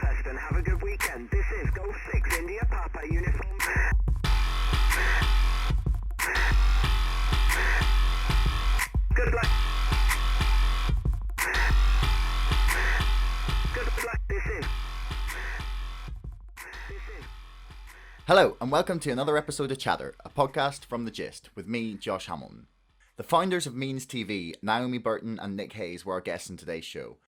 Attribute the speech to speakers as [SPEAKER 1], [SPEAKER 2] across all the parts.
[SPEAKER 1] test and have a good weekend. This is Golf 6 India Papa uniform. Good luck. Good luck. This is.
[SPEAKER 2] Hello, and welcome to another episode of Chatter, a podcast from The Gist, with me, Josh Hamilton. The founders of Means TV, Naomi Burton and Nick Hayes, were our guests in today's show.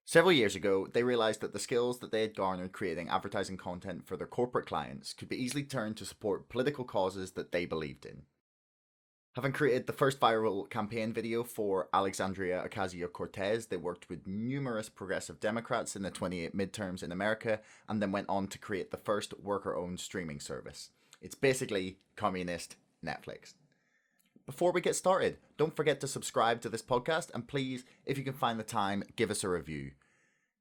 [SPEAKER 2] Several years ago, they realised that the skills that they had garnered creating advertising content for their corporate clients could be easily turned to support political causes that they believed in. Having created the first viral campaign video for Alexandria Ocasio-Cortez, they worked with numerous progressive Democrats in the 28 midterms in America, and then went on to create the first worker-owned streaming service. It's basically communist Netflix. Before we get started, don't forget to subscribe to this podcast, and please, if you can find the time, give us a review.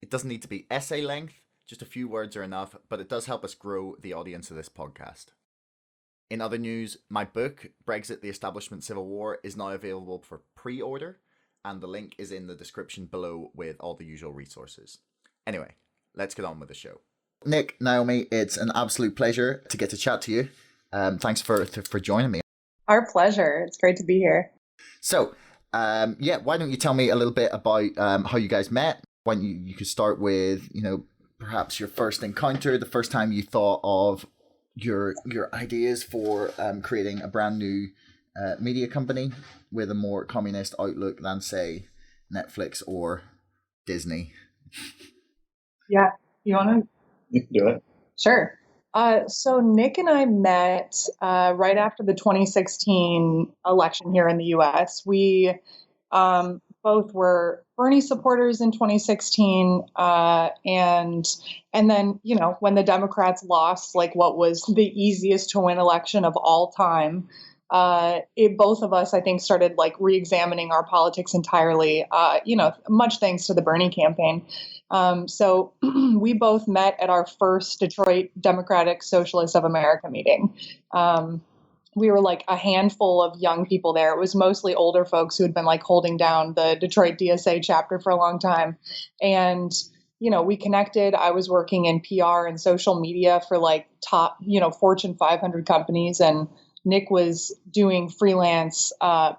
[SPEAKER 2] It doesn't need to be essay length, just a few words are enough, but it does help us grow the audience of this podcast. In other news, my book, Brexit, the Establishment Civil War, is now available for pre-order, and the link is in the description below with all the usual resources. Anyway, let's get on with the show. Nick, Naomi, it's an absolute pleasure to get to chat to you. Thanks for joining me.
[SPEAKER 3] Our pleasure. It's great to be here.
[SPEAKER 2] So, why don't you tell me a little bit about how you guys met? Why don't you could start with, perhaps your first encounter, the first time you thought of your ideas for creating a brand new media company with a more communist outlook than, say, Netflix or Disney.
[SPEAKER 3] Yeah. You want to?
[SPEAKER 4] You can do it.
[SPEAKER 3] Sure. So Nick and I met right after the 2016 election here in the U.S. We both were Bernie supporters in 2016, and then when the Democrats lost, like what was the easiest to win election of all time, both of us, I think, started like re-examining our politics entirely. Much thanks to the Bernie campaign. So we both met at our first Detroit Democratic Socialists of America meeting. We were like a handful of young people there. It was mostly older folks who had been like holding down the Detroit DSA chapter for a long time. And, we connected. I was working in PR and social media for like top, Fortune 500 companies. And Nick was doing freelance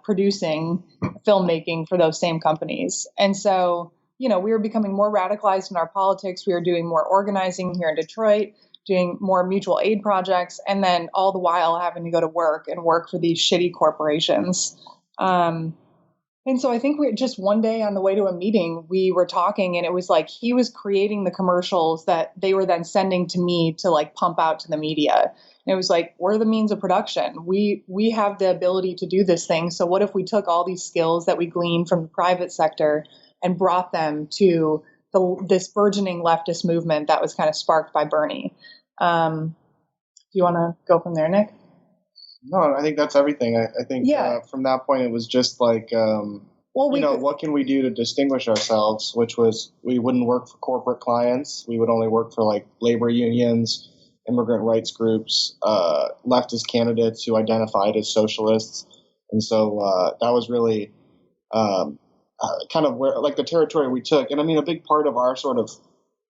[SPEAKER 3] producing, filmmaking for those same companies. And so, we were becoming more radicalized in our politics. We were doing more organizing here in Detroit, doing more mutual aid projects, and then all the while having to go to work for these shitty corporations. And so I think we just one day on the way to a meeting, we were talking, and it was like he was creating the commercials that they were then sending to me to like pump out to the media. And it was like, we're the means of production. We have the ability to do this thing. So what if we took all these skills that we gleaned from the private sector and brought them to this burgeoning leftist movement that was kind of sparked by Bernie? Do you want to go from there, Nick?
[SPEAKER 4] No, I think that's everything. I think from that point, it was just like, what can we do to distinguish ourselves? Which was, we wouldn't work for corporate clients. We would only work for like labor unions, immigrant rights groups, leftist candidates who identified as socialists. And so that was really kind of where, like, the territory we took. And I mean, a big part of our sort of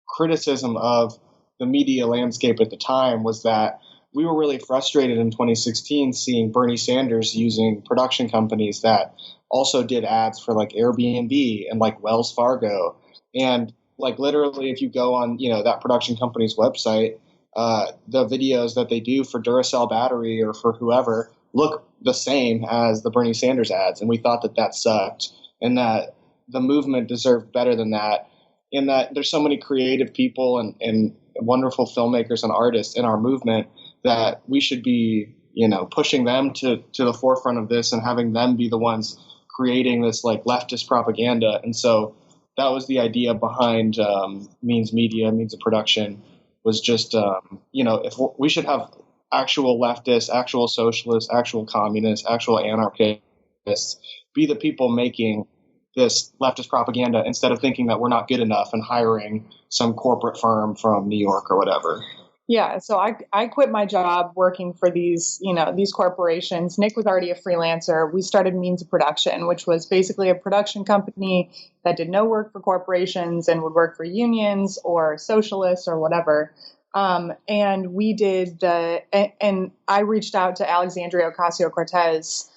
[SPEAKER 4] criticism of the media landscape at the time was that we were really frustrated in 2016 seeing Bernie Sanders using production companies that also did ads for like Airbnb and like Wells Fargo. And like literally, if you go on, that production company's website, the videos that they do for Duracell battery or for whoever look the same as the Bernie Sanders ads. And we thought that sucked, and that the movement deserved better than that, in that there's so many creative people and wonderful filmmakers and artists in our movement that we should be, pushing them to the forefront of this and having them be the ones creating this like leftist propaganda. And so that was the idea behind Means Media, Means of Production, was just, if we should have actual leftists, actual socialists, actual communists, actual anarchists be the people making this leftist propaganda instead of thinking that we're not good enough and hiring some corporate firm from New York or whatever.
[SPEAKER 3] Yeah, so I quit my job working for these corporations. Nick was already a freelancer. We started Means of Production, which was basically a production company that did no work for corporations and would work for unions or socialists or whatever. And we did and I reached out to Alexandria Ocasio Cortez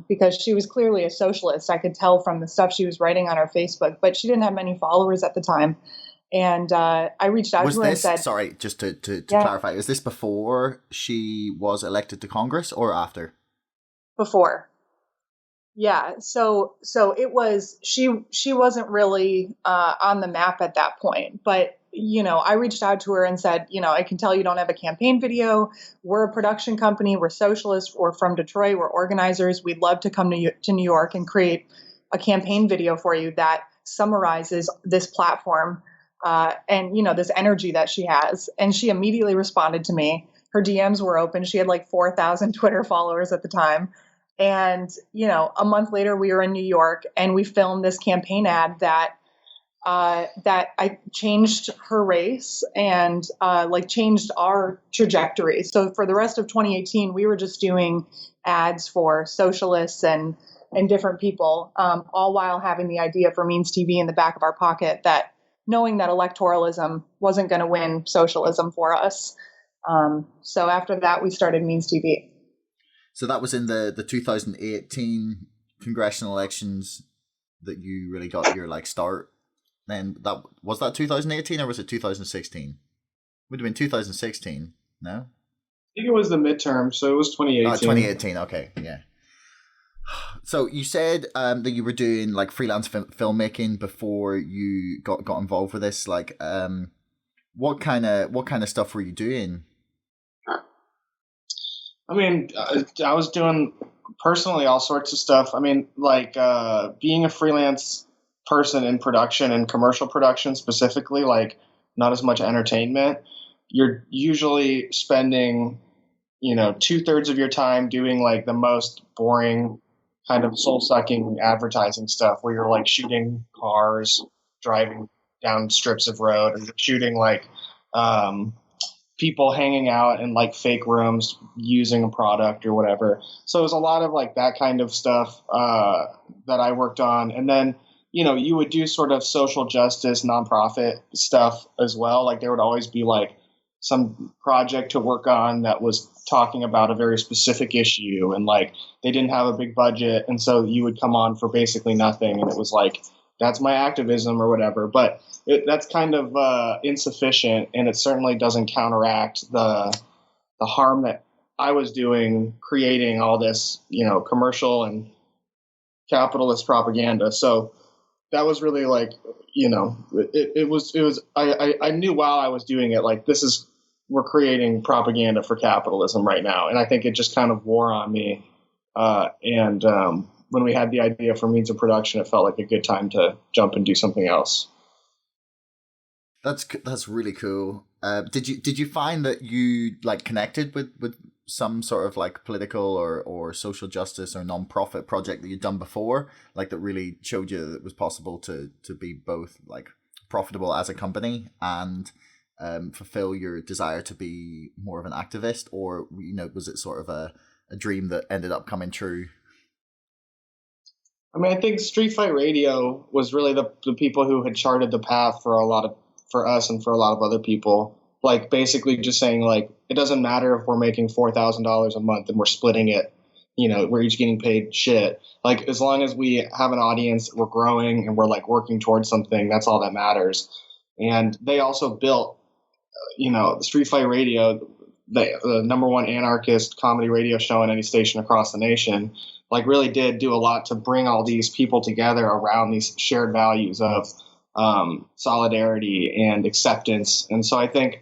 [SPEAKER 3] because she was clearly a socialist. I could tell from the stuff she was writing on her Facebook, but she didn't have many followers at the time. And I reached out to her and said...
[SPEAKER 2] Sorry, just to clarify, is this before she was elected to Congress or after?
[SPEAKER 3] Before. Yeah, so it was... She wasn't really on the map at that point. But, I reached out to her and said, I can tell you don't have a campaign video. We're a production company. We're socialists. We're from Detroit. We're organizers. We'd love to come to New York and create a campaign video for you that summarizes this platform. And this energy that she has. And she immediately responded to me. Her DMs were open. She had like 4,000 Twitter followers at the time. And, a month later we were in New York and we filmed this campaign ad that I changed her race and, changed our trajectory. So for the rest of 2018, we were just doing ads for socialists and different people, all while having the idea for Means TV in the back of our pocket, that knowing that electoralism wasn't going to win socialism for us. So after that, we started Means TV.
[SPEAKER 2] So that was in the 2018 congressional elections that you really got your start. Then that was that 2018 or was it 2016? Would have been 2016. No, I
[SPEAKER 4] think it was the midterm, so it was 2018.
[SPEAKER 2] 2018. Okay, yeah. So you said that you were doing freelance filmmaking before you got involved with this. What kind of stuff were you doing?
[SPEAKER 4] I mean, I was doing personally all sorts of stuff. I mean, being a freelance person in production and commercial production specifically, not as much entertainment. You're usually spending, 2/3 of your time doing the most boring kind of soul-sucking advertising stuff where you're shooting cars, driving down strips of road, and shooting people hanging out in fake rooms using a product or whatever. So it was a lot of that kind of stuff that I worked on. And then, you would do sort of social justice, nonprofit stuff as well. There would always be some project to work on that was talking about a very specific issue, and they didn't have a big budget, and so you would come on for basically nothing, and it was that's my activism or whatever. But that's kind of insufficient, and it certainly doesn't counteract the harm that I was doing, creating all this commercial and capitalist propaganda. So that was really it was I knew while I was doing it we're creating propaganda for capitalism right now. And I think it just kind of wore on me. And when we had the idea for Means of Production, it felt like a good time to jump and do something else.
[SPEAKER 2] That's really cool. Did you find that you connected with some sort of political or social justice or non-profit project that you'd done before, that really showed you that it was possible to be both profitable as a company and fulfill your desire to be more of an activist? Or was it sort of a dream that ended up coming true?
[SPEAKER 4] I mean, I think Street Fight Radio was really the people who had charted the path for us and for a lot of other people. Basically just saying it doesn't matter if we're making $4,000 a month and we're splitting it, we're each getting paid shit. As long as we have an audience, we're growing and we're working towards something, that's all that matters. And they also built, the Street Fight Radio, the number one anarchist comedy radio show on any station across the nation, really did do a lot to bring all these people together around these shared values of solidarity and acceptance. And so I think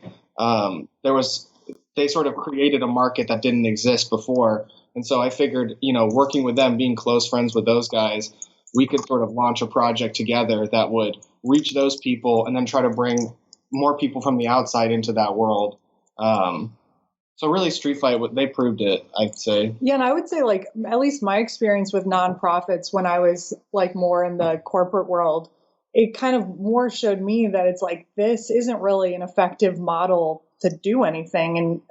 [SPEAKER 4] they sort of created a market that didn't exist before. And so I figured, working with them, being close friends with those guys, we could sort of launch a project together that would reach those people and then try to bring more people from the outside into that world. So really Street Fight, they proved it, I'd say.
[SPEAKER 3] Yeah, and I would say at least my experience with nonprofits when I was more in the corporate world, it kind of more showed me that it's this isn't really an effective model to do anything.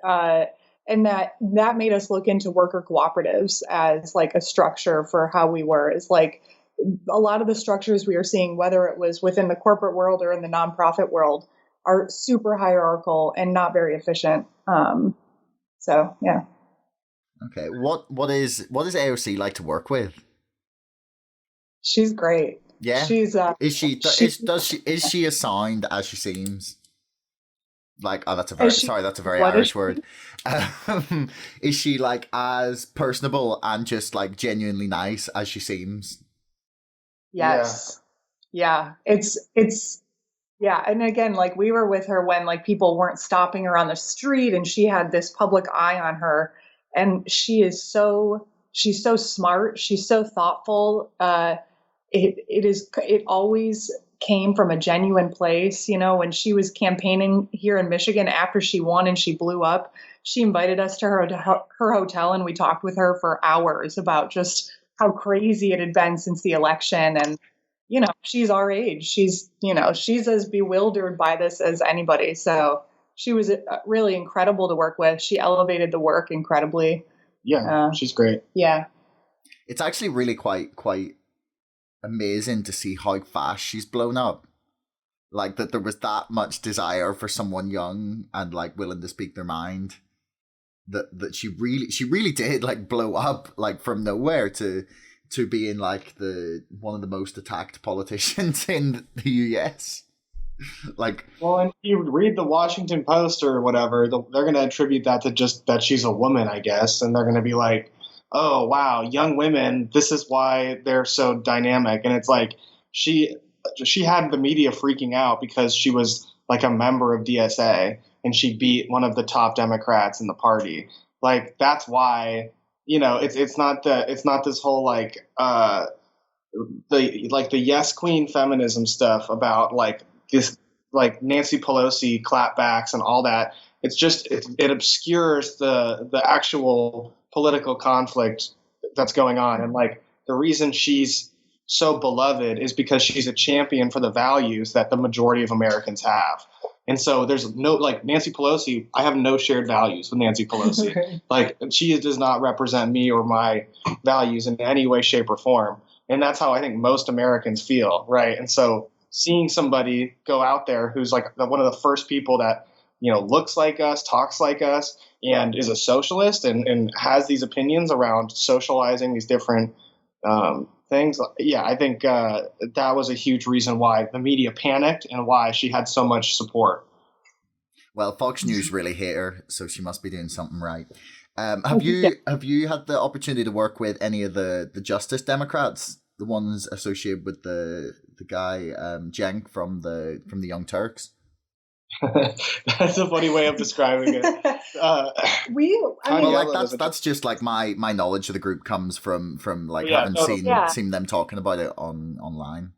[SPEAKER 3] And that made us look into worker cooperatives as like a structure for how we were. Is like a lot of the structures we were seeing, whether it was within the corporate world or in the nonprofit world, are super hierarchical and not very efficient. So yeah.
[SPEAKER 2] Okay, what is AOC like to work with?
[SPEAKER 3] She's great.
[SPEAKER 2] Yeah,
[SPEAKER 3] she's
[SPEAKER 2] is she assigned as she seems? Like, oh, that's a very Irish word. Is she like as personable and just like genuinely nice as she seems?
[SPEAKER 3] Yes. Yeah. It's yeah. And again, like we were with her when like people weren't stopping her on the street, and she had this public eye on her, and she's so smart. She's so thoughtful. It always came from a genuine place. When she was campaigning here in Michigan after she won and she blew up, she invited us to her hotel, and we talked with her for hours about just how crazy it had been since the election. And, she's our age. She's as bewildered by this as anybody. So she was really incredible to work with. She elevated the work incredibly.
[SPEAKER 4] Yeah, she's great.
[SPEAKER 3] Yeah.
[SPEAKER 2] It's actually really quite amazing to see how fast she's blown up. Like that there was that much desire for someone young and like willing to speak their mind. That she really did like blow up like from nowhere to being like one of the most attacked politicians in the US. Like, Well, Fox News really hate her, so she must be doing something right. Have you had the opportunity to work with any of the Justice Democrats, the ones associated with the guy Cenk from the Young Turks?
[SPEAKER 4] That's a funny way of describing it.
[SPEAKER 2] That's just like my knowledge of the group comes from like having seen them talking about it online.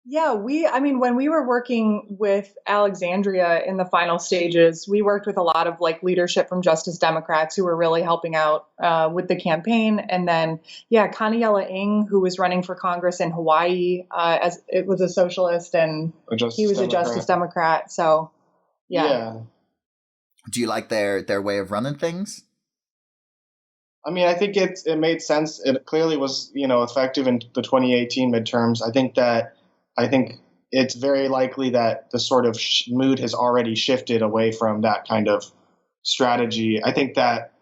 [SPEAKER 3] Yeah, when we were working with Alexandria in the final stages, we worked with a lot of like leadership from Justice Democrats who were really helping out with the campaign. And then, Kaniela Ng, who was running for Congress in Hawaii, as it was a socialist, and he was a Justice Democrat. So, yeah.
[SPEAKER 2] Do you like their way of running things?
[SPEAKER 4] I mean, I think it made sense. It clearly was, effective in the 2018 midterms. I think it's very likely that the sort of mood has already shifted away from that kind of strategy. I think that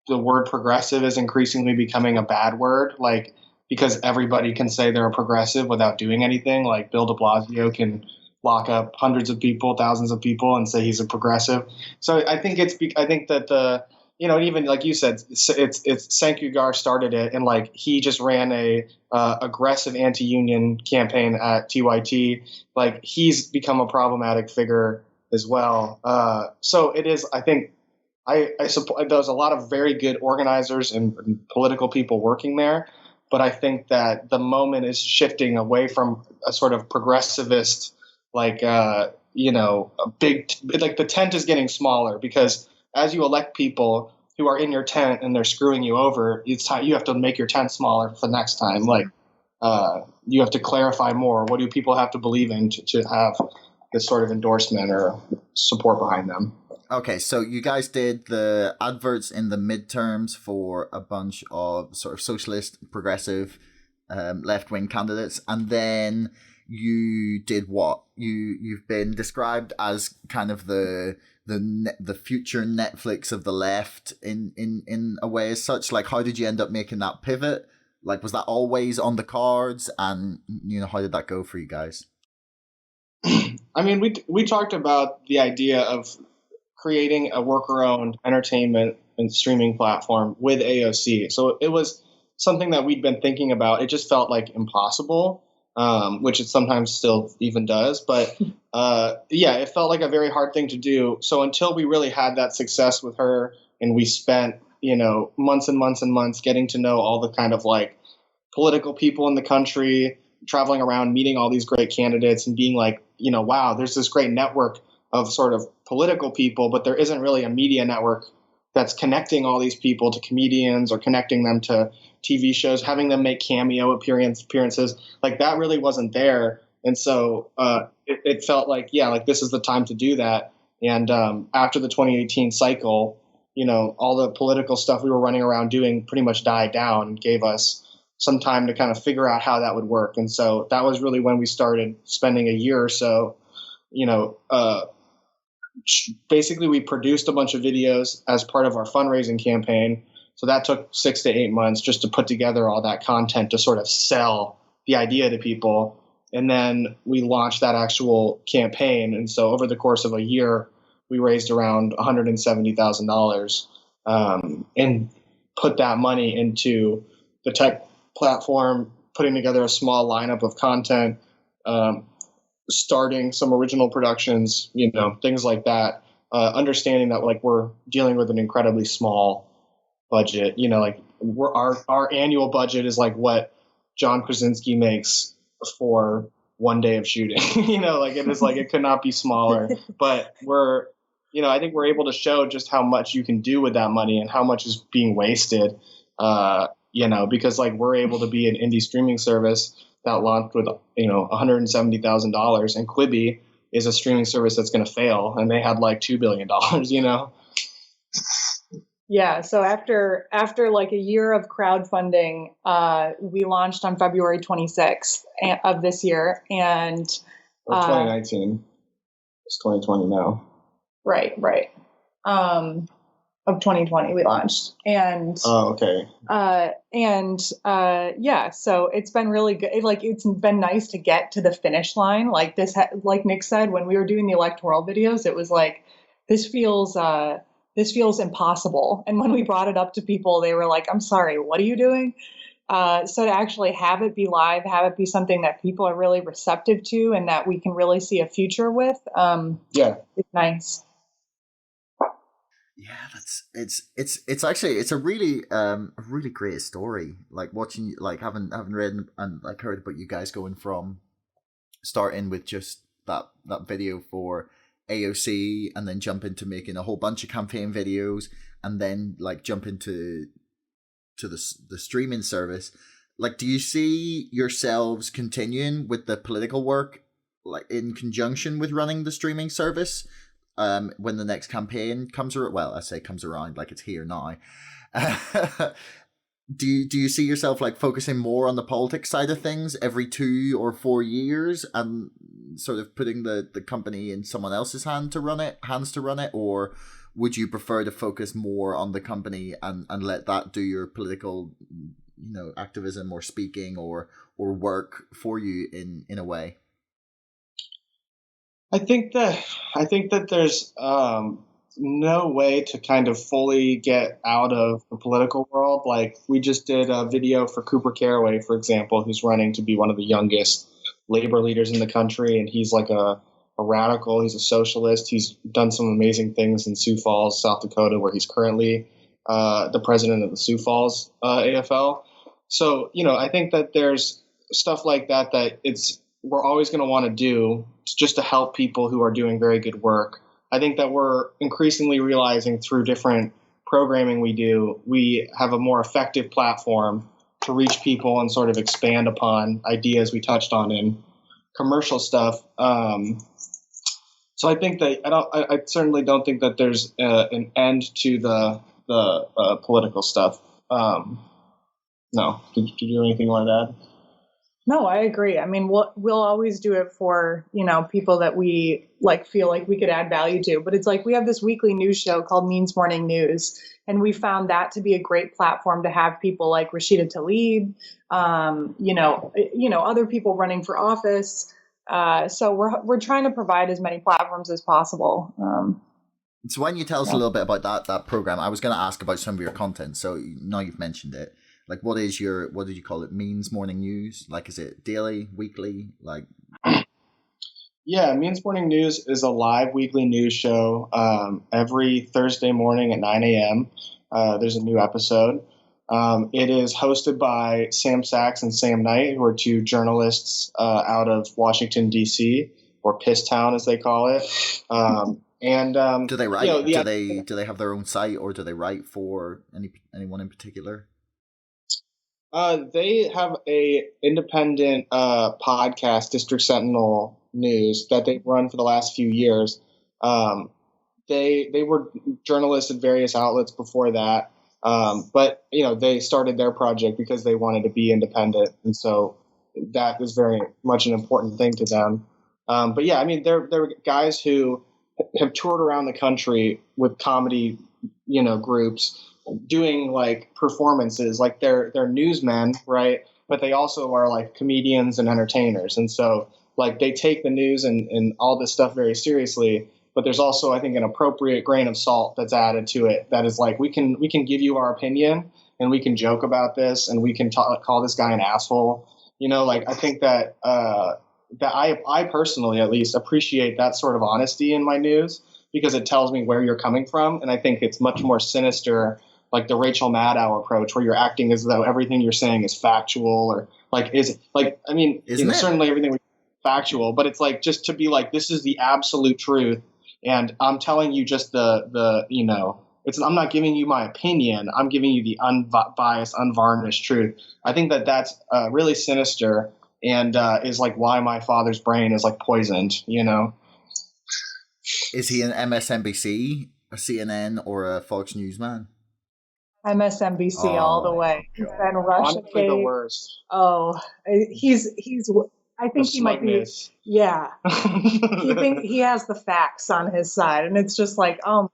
[SPEAKER 4] the word progressive is increasingly becoming a bad word, like because everybody can say they're a progressive without doing anything. Like Bill de Blasio can lock up hundreds of people, thousands of people, and say he's a progressive. So I think that even like you said, it's Cenk Uygur started it, and like he just ran a aggressive anti-union campaign at TYT. Like he's become a problematic figure as well. So it is. I think I support. There's a lot of very good organizers and political people working there, but I think that the moment is shifting away from a sort of progressivist, like a big, like the tent is getting smaller because as you elect people who are in your tent and they're screwing you over, it's time you have to make your tent smaller for the next time. Like you have to clarify more. What do people have to believe in to have this sort of endorsement or support behind them?
[SPEAKER 2] Okay, so you guys did the adverts in the midterms for a bunch of sort of socialist, progressive, left-wing candidates, and then you did what? You've been described as kind of the future Netflix of the left in a way as such. Like, how did you end up making that pivot? Like, was that always on the cards? And how did that go for you guys?
[SPEAKER 4] I mean, we talked about the idea of creating a worker-owned entertainment and streaming platform with AOC. So it was something that we'd been thinking about. It just felt like impossible, which it sometimes still even does. But it felt like a very hard thing to do. So until we really had that success with her, and we spent months and months and months getting to know all the kind of like political people in the country, traveling around, meeting all these great candidates, and being like, wow, there's this great network of sort of political people, but there isn't really a media network that's connecting all these people to comedians or connecting them to TV shows, having them make cameo appearances. Like, that really wasn't there. And so it felt like, this is the time to do that. And after the 2018 cycle, all the political stuff we were running around doing pretty much died down and gave us some time to kind of figure out how that would work. And so that was really when we started spending a year or so, basically we produced a bunch of videos as part of our fundraising campaign. So that took 6 to 8 months just to put together all that content to sort of sell the idea to people. And then we launched that actual campaign. And so over the course of a year, we raised around $170,000 and put that money into the tech platform, putting together a small lineup of content, starting some original productions, things like that, understanding that like we're dealing with an incredibly small budget, our annual budget is like what John Krasinski makes for one day of shooting, it is like, it could not be smaller, but I think we're able to show just how much you can do with that money and how much is being wasted, because like we're able to be an indie streaming service that launched with $170,000, and Quibi is a streaming service that's going to fail, and they had like $2 billion.
[SPEAKER 3] Yeah. So after like a year of crowdfunding, we launched on February 26th of this year, and
[SPEAKER 4] 2019. It's 2020 now.
[SPEAKER 3] Right. Of 2020 we launched, and
[SPEAKER 4] okay.
[SPEAKER 3] So it's been really good. It's been nice to get to the finish line. Like this, like Nick said, when we were doing the electoral videos, it was like, this feels impossible. And when we brought it up to people, they were like, I'm sorry, what are you doing? So to actually have it be live, have it be something that people are really receptive to and that we can really see a future with, it's nice.
[SPEAKER 2] Yeah, it's actually a really great story. Like watching, like having read and like heard about you guys going from starting with just that video for AOC, and then jump into making a whole bunch of campaign videos, and then like jump into the streaming service. Like, do you see yourselves continuing with the political work, like in conjunction with running the streaming service? When the next campaign comes around, well, I say comes around like it's here now. Do you see yourself like focusing more on the politics side of things every 2 or 4 years, and sort of putting the company in someone else's hands to run it, or would you prefer to focus more on the company and let that do your political, activism or speaking or work for you in a way?
[SPEAKER 4] I think that there's no way to kind of fully get out of the political world. Like, we just did a video for Cooper Caraway, for example, who's running to be one of the youngest labor leaders in the country, and he's like a radical. He's a socialist. He's done some amazing things in Sioux Falls, South Dakota, where he's currently the president of the Sioux Falls AFL. So, I think that there's stuff like that we're always going to want to do just to help people who are doing very good work. I think that we're increasingly realizing through different programming we do, we have a more effective platform to reach people and sort of expand upon ideas we touched on in commercial stuff. So I think that I certainly don't think that there's an end to the political stuff. No, did you do anything like that?
[SPEAKER 3] No, I agree. I mean, we'll always do it for, people that we feel like we could add value to. But it's like we have this weekly news show called Means Morning News, and we found that to be a great platform to have people like Rashida Tlaib, other people running for office. So we're trying to provide as many platforms as possible.
[SPEAKER 2] So why don't you tell us a little bit about that program? I was going to ask about some of your content. So now you've mentioned it. Like, what did you call it? Means Morning News? Like, is it daily, weekly? Like,
[SPEAKER 4] yeah, Means Morning News is a live weekly news show every Thursday morning at 9 a.m. There's a new episode. It is hosted by Sam Sachs and Sam Knight, who are two journalists out of Washington, D.C., or Pisstown, as they call it.
[SPEAKER 2] Do they write? Do they have their own site, or do they write for anyone in particular?
[SPEAKER 4] They have a independent podcast, District Sentinel News, that they've run for the last few years. They were journalists at various outlets before that, but they started their project because they wanted to be independent, and so that was very much an important thing to them. But yeah, I mean, they're guys who have toured around the country with comedy, groups, doing like performances. Like they're newsmen, right? But they also are like comedians and entertainers, and so like they take the news and all this stuff very seriously. But there's also, I think, an appropriate grain of salt that's added to it. That is like we can give you our opinion, and we can joke about this, and we can call this guy an asshole. I think that that I personally, at least, appreciate that sort of honesty in my news, because it tells me where you're coming from, and I think it's much more sinister, like the Rachel Maddow approach, where you're acting as though everything you're saying is factual, or certainly everything is factual, but it's like just to be like, this is the absolute truth, and I'm telling you just I'm not giving you my opinion, I'm giving you the unbiased, unvarnished truth. I think that that's really sinister, and is like why my father's brain is like poisoned.
[SPEAKER 2] Is he an MSNBC, a CNN, or a Fox News man?
[SPEAKER 3] MSNBC all the way. He's been Russia.
[SPEAKER 4] Honestly, the worst.
[SPEAKER 3] Oh, he's. I think he might be. Yeah, he has the facts on his side, and it's just like, oh my God.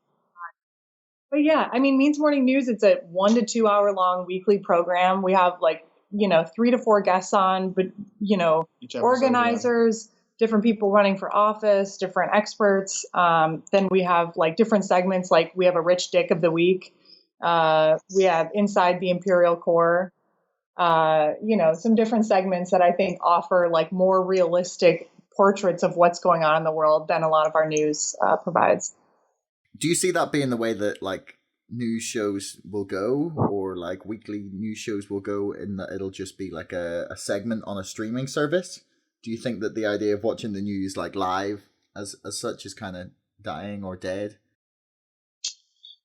[SPEAKER 3] But yeah, I mean, Means Morning News. It's a 1 to 2 hour long weekly program. We have 3 to 4 guests on, but organizers. Yeah. Different people running for office, different experts. Then we have different segments. Like we have a Rich Dick of the Week. We have Inside the Imperial Core. Some different segments that I think offer more realistic portraits of what's going on in the world than a lot of our news provides.
[SPEAKER 2] Do you see that being the way that news shows will go, or weekly news shows will go, in that it'll just be a segment on a streaming service? Do you think that the idea of watching the news live as such is kind of dying or dead?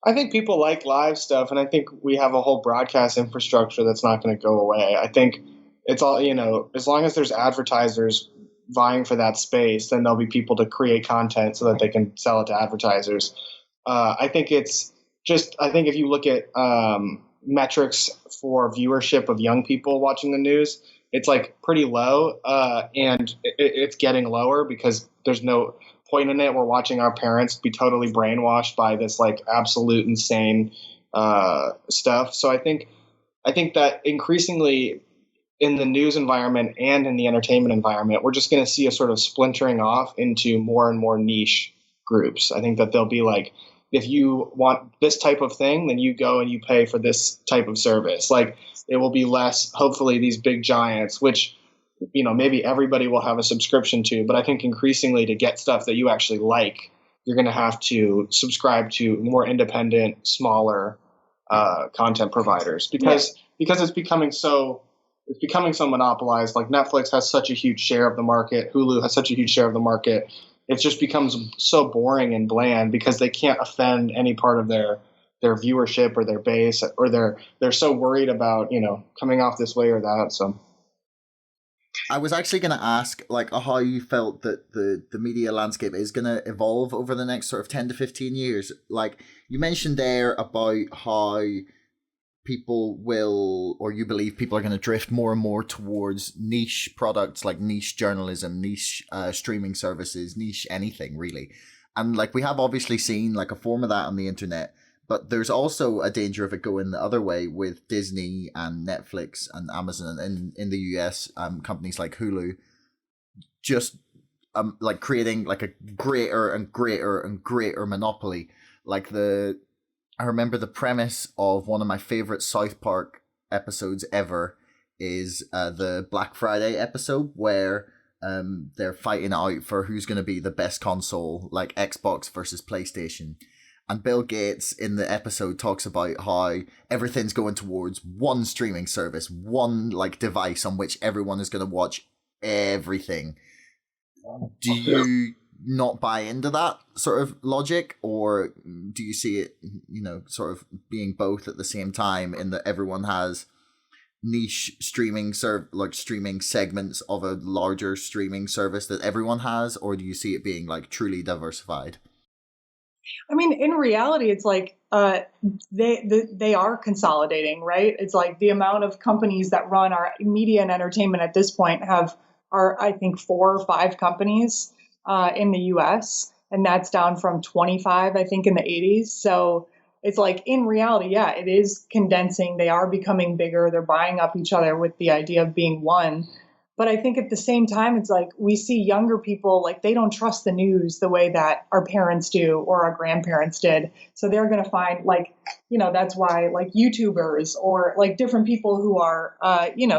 [SPEAKER 4] I think people like live stuff, and I think we have a whole broadcast infrastructure that's not going to go away. I think it's all, as long as there's advertisers vying for that space, then there'll be people to create content so that they can sell it to advertisers. I think if you look at metrics for viewership of young people watching the news, it's pretty low, and it's getting lower because there's no point in it. We're watching our parents be totally brainwashed by this absolute insane stuff. So I think that increasingly in the news environment and in the entertainment environment, we're just going to see a sort of splintering off into more and more niche groups. I think that they'll be if you want this type of thing, then you go and you pay for this type of service. It will be less, hopefully, these big giants, which, maybe everybody will have a subscription to. But I think increasingly, to get stuff that you actually like, you're going to have to subscribe to more independent, smaller content providers, because it's becoming so monopolized. Netflix has such a huge share of the market. Hulu has such a huge share of the market. It just becomes so boring and bland because they can't offend any part of their viewership or their base, or they're so worried about coming off this way or that. So
[SPEAKER 2] I was actually going to ask, like, how you felt that the media landscape is going to evolve over the next sort of 10 to 15 years. Like, you mentioned there about how people will, or you believe people are going to drift more and more towards niche products, like niche journalism, niche streaming services, niche anything, really. And, like, we have obviously seen, like, a form of that on the internet. But there's also a danger of it going the other way with Disney and Netflix and Amazon and in the US, companies like Hulu, just like creating like a greater and greater and greater monopoly. I remember the premise of one of my favorite South Park episodes ever is the Black Friday episode where they're fighting out for who's going to be the best console, like Xbox versus PlayStation. And Bill Gates in the episode talks about how everything's going towards one streaming service, one like device on which everyone is going to watch everything. Do you not buy into that sort of logic, or do you see it, sort of being both at the same time in that everyone has niche streaming streaming segments of a larger streaming service that everyone has, or do you see it being like truly diversified?
[SPEAKER 3] I mean, in reality, it's like they are consolidating, right? It's like the amount of companies that run our media and entertainment at this point are I think 4 or 5 companies in the U.S. and that's down from 25, I think, in the 80s. So it's like in reality, yeah, it is condensing. They are becoming bigger. They're buying up each other with the idea of being one. But I think at the same time, it's like we see younger people, like they don't trust the news the way that our parents do or our grandparents did. So they're going to find that's why like YouTubers or like different people who are,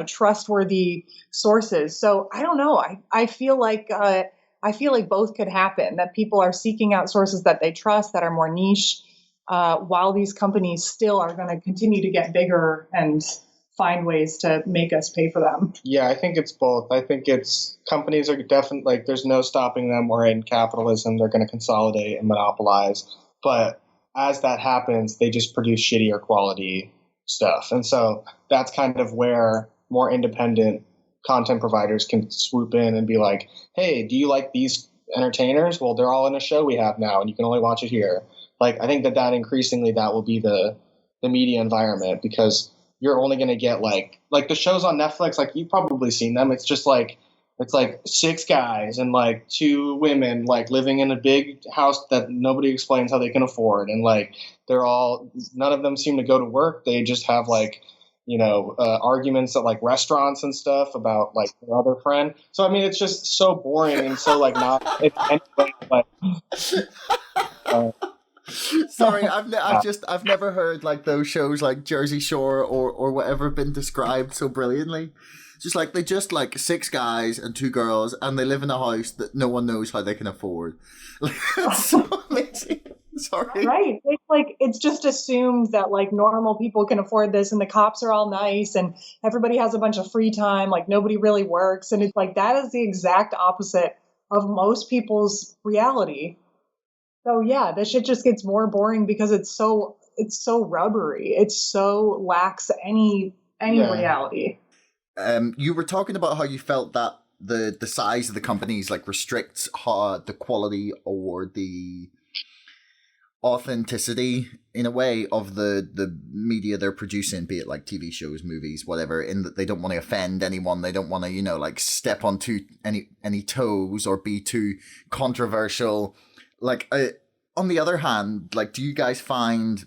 [SPEAKER 3] trustworthy sources. So I don't know. I feel like both could happen, that people are seeking out sources that they trust that are more niche, while these companies still are going to continue to get bigger and find ways to make us pay for them.
[SPEAKER 4] Yeah, I think it's both. I think it's companies are definitely like there's no stopping them. We're in capitalism. They're going to consolidate and monopolize. But as that happens, they just produce shittier quality stuff. And so that's kind of where more independent content providers can swoop in and be like, hey, do you like these entertainers? Well, they're all in a show we have now, and you can only watch it here. Like, I think that increasingly that will be the media environment, because you're only going to get like the shows on Netflix, like you've probably seen them. It's just like, it's like 6 guys and like 2 women, like living in a big house that nobody explains how they can afford. And like, none of them seem to go to work. They just have like, arguments at like restaurants and stuff about like their other friend. So, I mean, it's just so boring and so like not, it's anyway, like,
[SPEAKER 2] Sorry, I've never heard like those shows like Jersey Shore or whatever been described so brilliantly. Just like they just like 6 guys and 2 girls, and they live in a house that no one knows how they can afford. It's so amazing. Sorry.
[SPEAKER 3] Right. It's like it's just assumed that like normal people can afford this, and the cops are all nice, and everybody has a bunch of free time. Like nobody really works, and it's like that is the exact opposite of most people's reality. So yeah, this shit just gets more boring because it's so rubbery. It so lacks any reality.
[SPEAKER 2] You were talking about how you felt that the size of the companies like restricts the quality or the authenticity in a way of the media they're producing, be it like TV shows, movies, whatever, in that they don't want to offend anyone. They don't want to, like step onto any toes or be too controversial. Like, on the other hand, like, do you guys find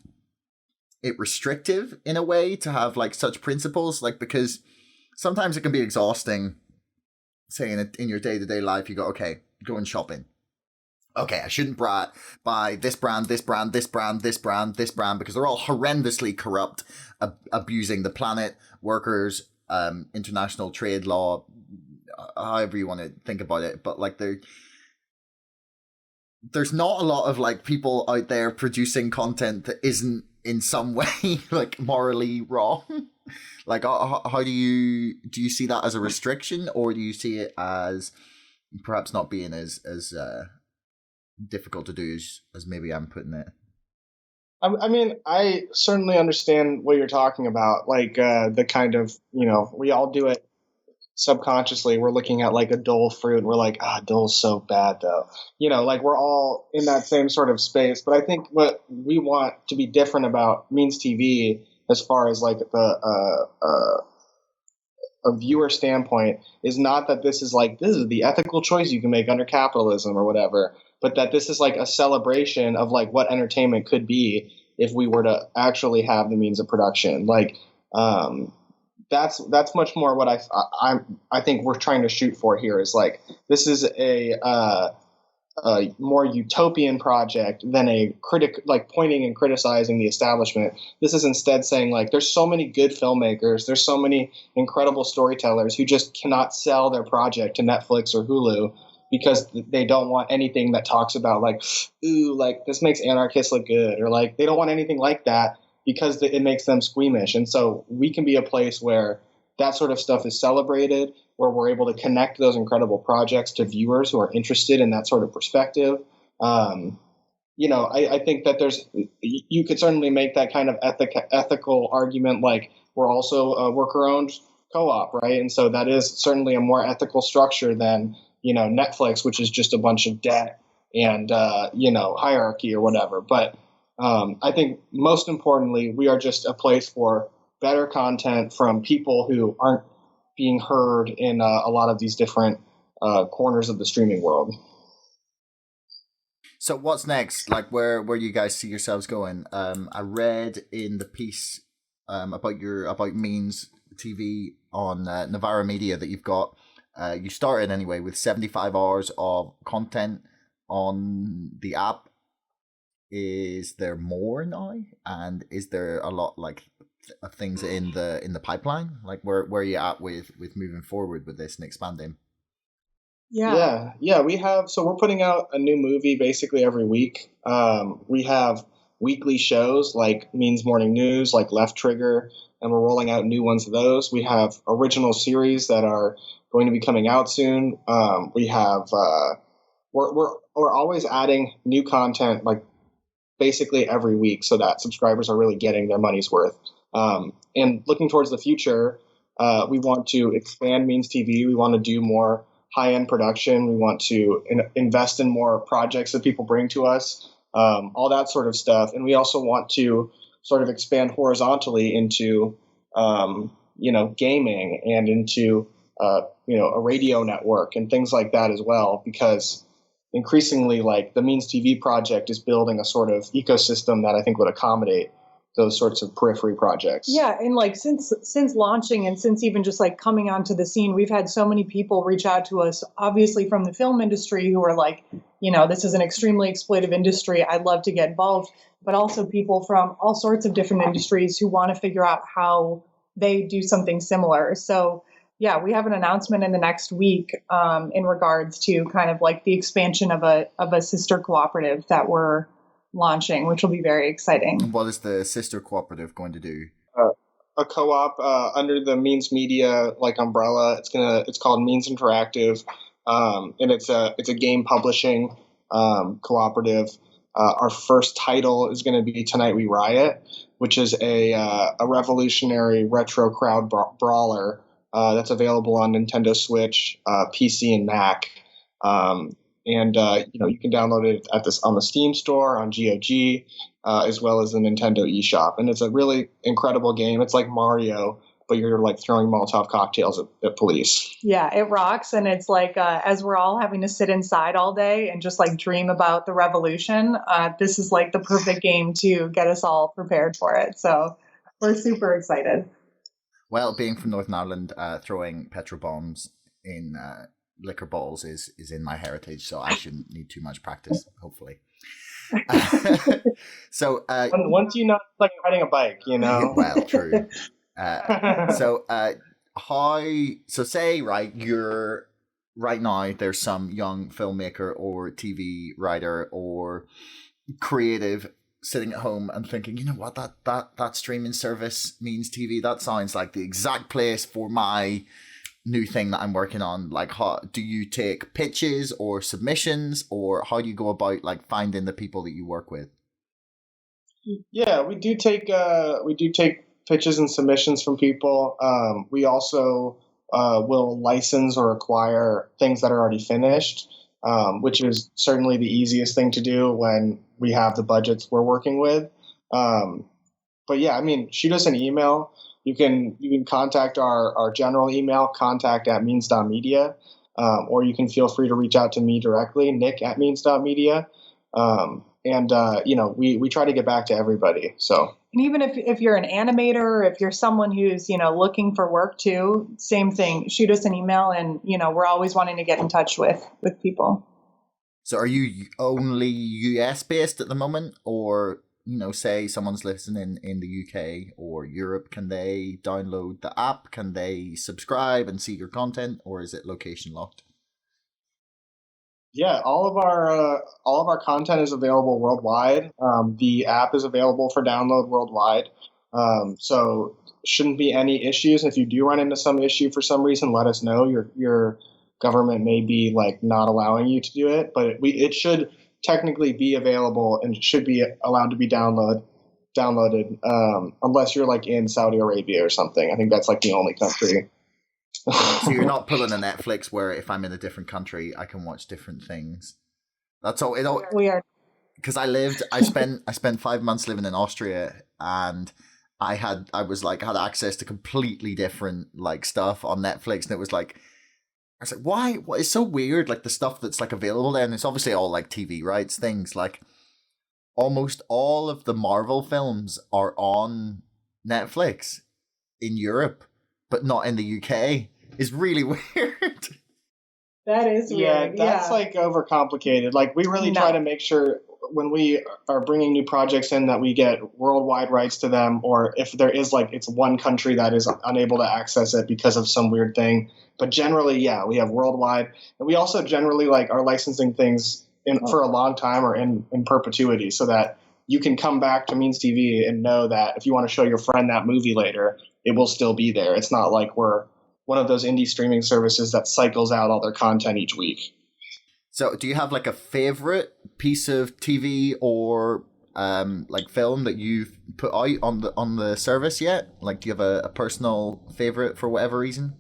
[SPEAKER 2] it restrictive in a way to have like such principles? Like, because sometimes it can be exhausting, say in your day-to-day life, you go, okay, going shopping. Okay, I shouldn't buy this brand, this brand, this brand, this brand, this brand, because they're all horrendously corrupt, abusing the planet, workers, international trade law, however you want to think about it. But like there's not a lot of like people out there producing content that isn't in some way like morally wrong. Like, how do you see that as a restriction, or do you see it as perhaps not being as difficult to do as maybe I'm putting it?
[SPEAKER 4] I mean, I certainly understand what you're talking about. Like the kind of, we all do it subconsciously we're looking at like a dull fruit and we're like, dull's so bad though. Like we're all in that same sort of space. But I think what we want to be different about Means TV, as far as like a viewer standpoint, is not that this is the ethical choice you can make under capitalism or whatever, but that this is like a celebration of like what entertainment could be if we were to actually have the means of production. Like, that's much more what I think we're trying to shoot for here. Is like, this is a more utopian project than a like pointing and criticizing the establishment. This is instead saying like, there's so many good filmmakers, there's so many incredible storytellers who just cannot sell their project to Netflix or Hulu because they don't want anything that talks about like, ooh, like this makes anarchists look good, or like they don't want anything like that because it makes them squeamish. And so we can be a place where that sort of stuff is celebrated, where we're able to connect those incredible projects to viewers who are interested in that sort of perspective. I think that you could certainly make that kind of ethical argument. Like, we're also a worker-owned co-op, right? And so that is certainly a more ethical structure than, Netflix, which is just a bunch of debt and, hierarchy or whatever. But I think most importantly, we are just a place for better content from people who aren't being heard in a lot of these different corners of the streaming world.
[SPEAKER 2] So what's next? Like, where you guys see yourselves going? I read in the piece about Means TV on Navarra Media that you've got. You started anyway with 75 hours of content on the app. Is there more now? And is there a lot like things in the pipeline? Like, where are you at with moving forward with this and expanding?
[SPEAKER 4] Yeah. We have, so we're putting out a new movie basically every week. We have weekly shows like Means Morning News, like Left Trigger, and we're rolling out new ones of those. We have original series that are going to be coming out soon. We have we're always adding new content, like basically every week, so that subscribers are really getting their money's worth. And looking towards the future, we want to expand Means TV. We want to do more high-end production. We want to invest in more projects that people bring to us, all that sort of stuff. And we also want to sort of expand horizontally into, gaming and into, a radio network and things like that as well, because increasingly, like, the Means TV project is building a sort of ecosystem that I think would accommodate those sorts of periphery projects.
[SPEAKER 3] Yeah, and like since launching and since even just like coming onto the scene, we've had so many people reach out to us, obviously from the film industry, who are like, this is an extremely exploitive industry, I'd love to get involved, but also people from all sorts of different industries who want to figure out how they do something similar. So yeah, we have an announcement in the next week in regards to kind of like the expansion of a sister cooperative that we're launching, which will be very exciting.
[SPEAKER 2] What is the sister cooperative going to do?
[SPEAKER 4] A co-op under the Means Media like umbrella. It's called Means Interactive, and it's a game publishing cooperative. Our first title is going to be Tonight We Riot, which is a revolutionary retro crowd brawler that's available on Nintendo Switch, PC, and Mac. And you can download it on the Steam store, on GOG, as well as the Nintendo eShop. And it's a really incredible game. It's like Mario, but you're like throwing Molotov cocktails at police.
[SPEAKER 3] Yeah, it rocks. And it's like, as we're all having to sit inside all day and just like dream about the revolution, this is like the perfect game to get us all prepared for it. So we're super excited.
[SPEAKER 2] Well, being from Northern Ireland, throwing petrol bombs in liquor bottles is in my heritage, so I shouldn't need too much practice, hopefully. So
[SPEAKER 4] once you know, it's like riding a bike,
[SPEAKER 2] Well, true. So say, right, you're right now, there's some young filmmaker or TV writer or creative sitting at home and thinking, you know what, that streaming service, Means TV, that sounds like the exact place for my new thing that I'm working on. Like, how do you take pitches or submissions, or how do you go about like finding the people that you work with?
[SPEAKER 4] Yeah, we do take pitches and submissions from people. We also will license or acquire things that are already finished, which is certainly the easiest thing to do when we have the budgets we're working with. But yeah, I mean, shoot us an email. You can contact our general email, contact@means.media, or you can feel free to reach out to me directly, nick@means.media. We try to get back to everybody. So,
[SPEAKER 3] and even if you're an animator, if you're someone who's, looking for work too, same thing, shoot us an email, and, we're always wanting to get in touch with people.
[SPEAKER 2] So are you only US based at the moment, or, say someone's listening in the UK or Europe, can they download the app? Can they subscribe and see your content, or is it location locked?
[SPEAKER 4] Yeah, all of our content is available worldwide. The app is available for download worldwide. So shouldn't be any issues. If you do run into some issue for some reason, let us know. Your government may be not allowing you to do it, but it should technically be available and should be allowed to be downloaded. Unless you're in Saudi Arabia or something. I think that's the only country.
[SPEAKER 2] So you're not pulling a Netflix where if I'm in a different country, I can watch different things. That's all.
[SPEAKER 3] We are.
[SPEAKER 2] Because I spent 5 months living in Austria, and I had access to completely different stuff on Netflix, and it was I was like, why? What is so weird? The stuff that's available there, and it's obviously all TV rights things. Almost all of the Marvel films are on Netflix in Europe, but not in the UK. Is really weird.
[SPEAKER 3] That is weird.
[SPEAKER 4] Yeah, that's overcomplicated. We really try to make sure when we are bringing new projects in that we get worldwide rights to them, or if there is it's one country that is unable to access it because of some weird thing. But generally, yeah, we have worldwide, and we also generally are licensing things for a long time or in perpetuity, so that you can come back to Means TV and know that if you want to show your friend that movie later, it will still be there. It's not like we're one of those indie streaming services that cycles out all their content each week.
[SPEAKER 2] So do you have a favorite piece of TV or film that you've put out on the service yet? Do you have a personal favorite for whatever reason?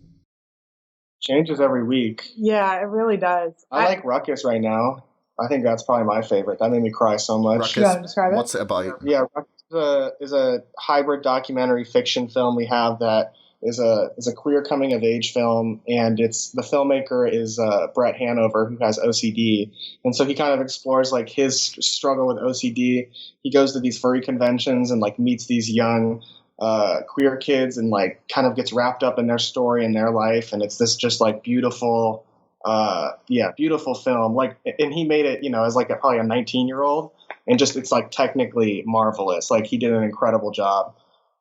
[SPEAKER 4] Changes every week.
[SPEAKER 3] Yeah, it really does.
[SPEAKER 4] I like Ruckus right now. I think that's probably my favorite. That made me cry so much.
[SPEAKER 2] Ruckus,
[SPEAKER 3] you want to describe it?
[SPEAKER 2] What's it about?
[SPEAKER 4] Yeah, Ruckus is a hybrid documentary fiction film we have that is a queer coming of age film, and the filmmaker is Brett Hanover, who has OCD, and so he kind of explores his struggle with OCD. He goes to these furry conventions and meets these young queer kids and kind of gets wrapped up in their story and their life, and it's this just beautiful beautiful film. And he made it as probably a 19-year-old, and just it's technically marvelous. He did an incredible job.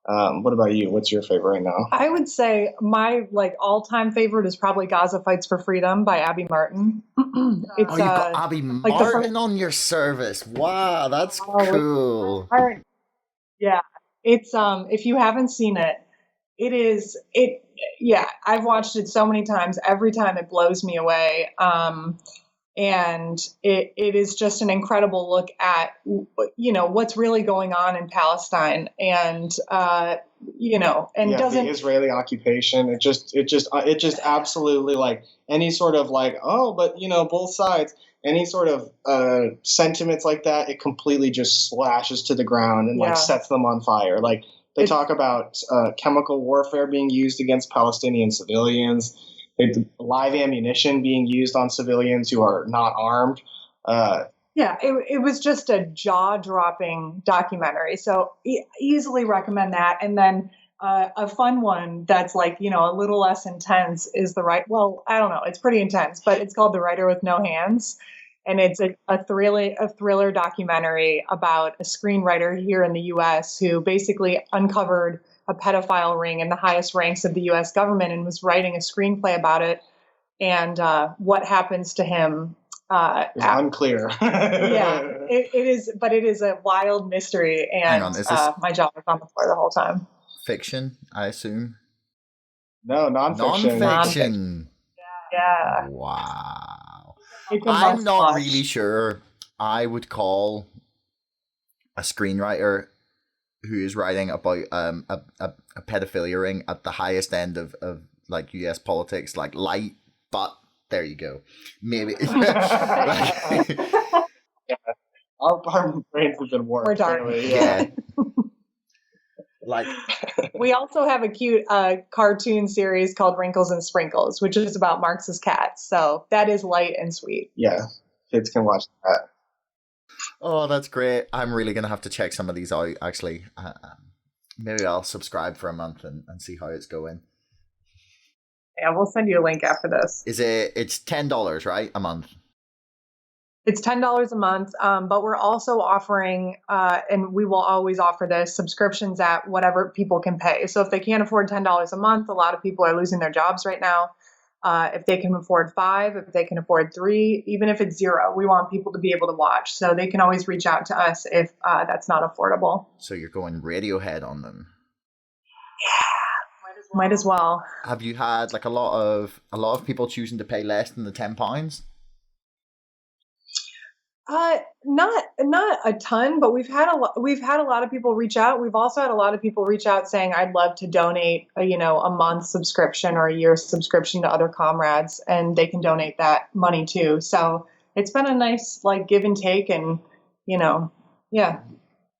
[SPEAKER 4] What about you? What's your favorite right now?
[SPEAKER 3] I would say my all-time favorite is probably Gaza Fights for Freedom by Abby Martin.
[SPEAKER 2] You've got Abby Martin on your service. Wow, that's cool.
[SPEAKER 3] Yeah, it's if you haven't seen it, I've watched it so many times. Every time it blows me away. And it is just an incredible look at, what's really going on in Palestine, and, and
[SPEAKER 4] the Israeli occupation. It just absolutely any sort of both sides, any sort of sentiments like that, it completely just slashes to the ground and sets them on fire. They talk about chemical warfare being used against Palestinian civilians. Live ammunition being used on civilians who are not armed.
[SPEAKER 3] It was just a jaw-dropping documentary. So easily recommend that. And then a fun one that's a little less intense is I don't know, it's pretty intense, but it's called The Writer with No Hands. And it's a thriller documentary about a screenwriter here in the U.S. who basically uncovered a pedophile ring in the highest ranks of the U.S. government and was writing a screenplay about it. And what happens to him
[SPEAKER 4] is unclear.
[SPEAKER 3] It is, but it is a wild mystery. And
[SPEAKER 2] hang on, is this
[SPEAKER 3] my jaw was on the floor the whole time.
[SPEAKER 2] Fiction, I assume?
[SPEAKER 4] No, nonfiction.
[SPEAKER 2] Nonfiction.
[SPEAKER 3] Yeah.
[SPEAKER 2] Wow. I'm not really sure I would call a screenwriter who is writing about a pedophilia ring at the highest end of like U.S. politics, like light, but there you go. Maybe.
[SPEAKER 4] Our brains have been warped.
[SPEAKER 3] We're dark.
[SPEAKER 4] Anyway,
[SPEAKER 2] yeah. Like,
[SPEAKER 3] we also have a cute cartoon series called Wrinkles and Sprinkles, which is about Marx's cats. So that is light and sweet.
[SPEAKER 4] Yeah, kids can watch that.
[SPEAKER 2] Oh, that's great. I'm really going to have to check some of these out, actually. Maybe I'll subscribe for a month and see how it's going.
[SPEAKER 3] Yeah, we'll send you a link after this.
[SPEAKER 2] It's $10, right? A month.
[SPEAKER 3] It's $10 a month, but we're also offering, and we will always offer this, subscriptions at whatever people can pay. So if they can't afford $10 a month, a lot of people are losing their jobs right now. If they can afford $5, if they can afford $3, even if it's $0, we want people to be able to watch. So they can always reach out to us if that's not affordable.
[SPEAKER 2] So you're going Radiohead on them.
[SPEAKER 3] Yeah, might as well.
[SPEAKER 2] Have you had like a lot of people choosing to pay less than the £10?
[SPEAKER 3] Not a ton, but we've had a lot of people reach out. We've also had a lot of people reach out saying, I'd love to donate a month subscription or a year subscription to other comrades, and they can donate that money too. So it's been a nice like give and take, and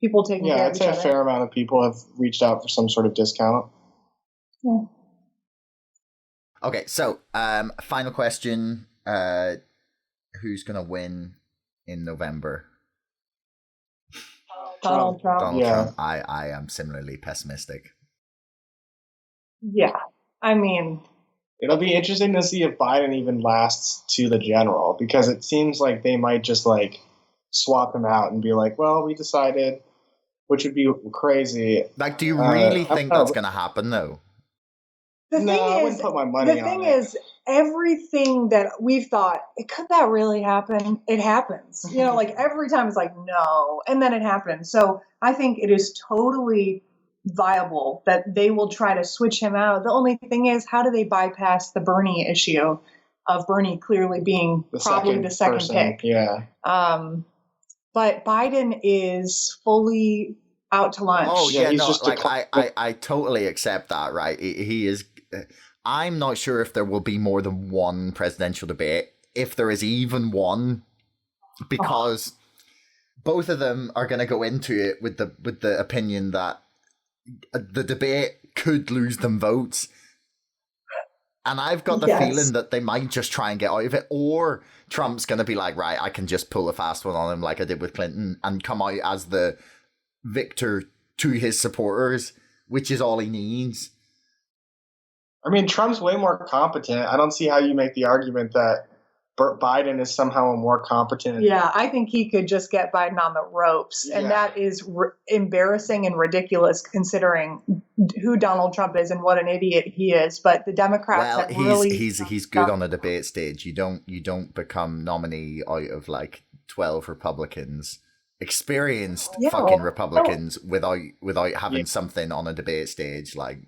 [SPEAKER 3] people taking care of each other.
[SPEAKER 4] I'd say a fair amount of people have reached out for some sort of discount.
[SPEAKER 3] Yeah.
[SPEAKER 2] Okay, so final question. Who's gonna win in November?
[SPEAKER 3] Donald Trump.
[SPEAKER 2] Donald Trump. I am similarly pessimistic.
[SPEAKER 3] Yeah. I mean,
[SPEAKER 4] it'll be interesting to see if Biden even lasts to the general, because it seems like they might just like swap him out and be like, well, we decided, which would be crazy.
[SPEAKER 2] Like, do you really think that's going to happen though?
[SPEAKER 4] I wouldn't put my money on it.
[SPEAKER 3] The thing is, everything that we've thought, could that really happen? It happens. Like every time it's like, no. And then it happens. So I think it is totally viable that they will try to switch him out. The only thing is, how do they bypass the Bernie issue of Bernie clearly being probably the second pick?
[SPEAKER 4] Yeah.
[SPEAKER 3] But Biden is fully out to lunch.
[SPEAKER 2] Oh yeah, no, like I totally accept that. Right, he is. I'm not sure if there will be more than one presidential debate, if there is even one, because both of them are going to go into it with the opinion that the debate could lose them votes. And I've got the feeling that they might just try and get out of it, or Trump's going to be like, right, I can just pull a fast one on him like I did with Clinton and come out as the victor to his supporters, which is all he needs.
[SPEAKER 4] I mean, Trump's way more competent. I don't see how you make the argument that Biden is somehow a more competent.
[SPEAKER 3] Yeah, I think he could just get Biden on the ropes. And that is embarrassing and ridiculous considering who Donald Trump is and what an idiot he is. But the Democrats have really...
[SPEAKER 2] He's good on a debate stage. You don't become nominee out of like 12 Republicans, experienced fucking Republicans, without having something on a debate stage. Like,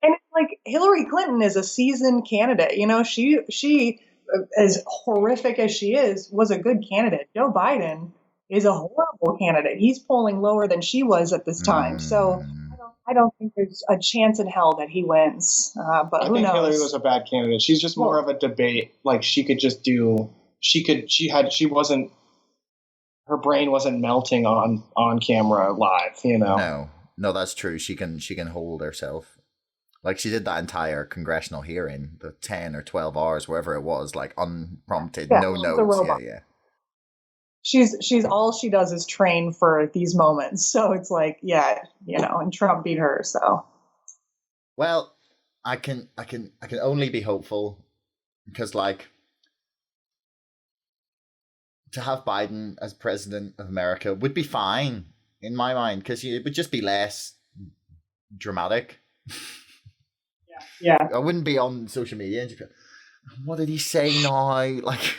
[SPEAKER 3] and like Hillary Clinton is a seasoned candidate. She as horrific as she is, was a good candidate. Joe Biden is a horrible candidate. He's polling lower than she was at this time. So I don't think there's a chance in hell that he wins. But who knows? I think
[SPEAKER 4] Hillary was a bad candidate. She's just more of a debate. Like she could just do. Her brain wasn't melting on camera live.
[SPEAKER 2] No, that's true. She can hold herself. Like, she did that entire congressional hearing, the 10 or 12 hours, wherever it was, like, unprompted, no notes. Yeah.
[SPEAKER 3] She's all she does is train for these moments. So it's like, and Trump beat her, so.
[SPEAKER 2] Well, I can only be hopeful because, like, to have Biden as president of America would be fine in my mind because it would just be less dramatic.
[SPEAKER 3] Yeah.
[SPEAKER 2] I wouldn't be on social media and just go, what did he say now? Like,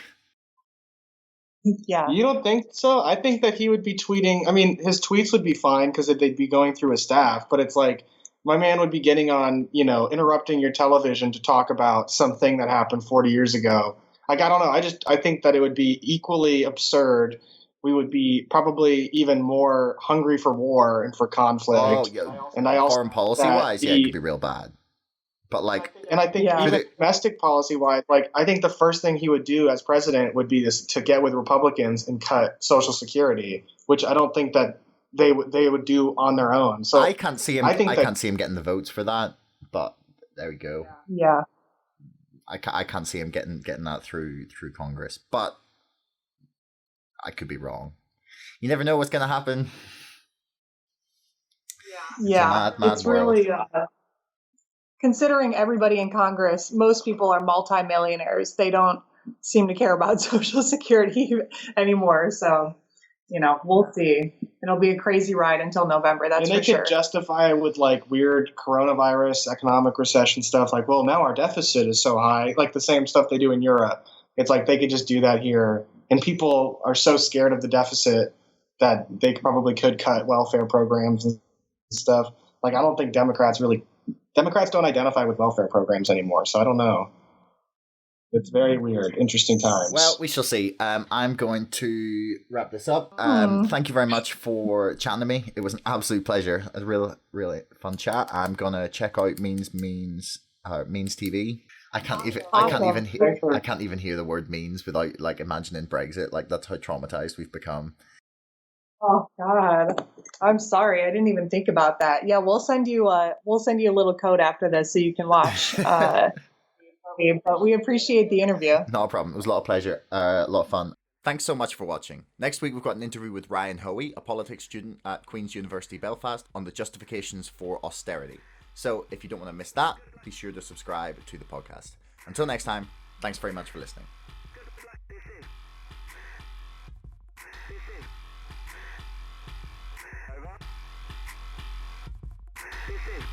[SPEAKER 3] yeah.
[SPEAKER 4] You don't think so? I think that he would be tweeting. I mean, his tweets would be fine because they'd be going through his staff, but it's like my man would be getting on, interrupting your television to talk about something that happened 40 years ago. Like, I don't know. I think that it would be equally absurd. We would be probably even more hungry for war and for conflict.
[SPEAKER 2] Oh, yeah.
[SPEAKER 4] And I also
[SPEAKER 2] foreign policy wise, it could be real bad. But like,
[SPEAKER 4] and I think even domestic policy wise, like I think the first thing he would do as president would be to get with Republicans and cut Social Security, which I don't think that they would do on their own. So
[SPEAKER 2] I can't see him. I can't see him getting the votes for that. But there we go.
[SPEAKER 3] Yeah.
[SPEAKER 2] I can't see him getting that through Congress. But I could be wrong. You never know what's going to happen.
[SPEAKER 3] Yeah.
[SPEAKER 2] It's world.
[SPEAKER 3] Really. Considering everybody in Congress, most people are multimillionaires. They don't seem to care about Social Security anymore. So, we'll see. It'll be a crazy ride until November. That's for sure.
[SPEAKER 4] And they could justify it with like weird coronavirus, economic recession stuff. Like, well, now our deficit is so high. Like the same stuff they do in Europe. It's like they could just do that here. And people are so scared of the deficit that they probably could cut welfare programs and stuff. Like, I don't think Democrats don't identify with welfare programs anymore, so I don't know. It's very weird. Interesting times.
[SPEAKER 2] Well, we shall see. I'm going to wrap this up. Thank you very much for chatting to me. It was an absolute pleasure. A really fun chat. I'm gonna check out Means TV. I can't even hear the word means without like imagining Brexit. Like that's how traumatized we've become.
[SPEAKER 3] Oh God, I'm sorry. I didn't even think about that. Yeah, we'll send you a little code after this so you can watch. But we appreciate the interview.
[SPEAKER 2] No problem. It was a lot of pleasure. A lot of fun. Thanks so much for watching. Next week we've got an interview with Ryan Hoey, a politics student at Queen's University Belfast, on the justifications for austerity. So if you don't want to miss that, be sure to subscribe to the podcast. Until next time, thanks very much for listening.
[SPEAKER 1] This is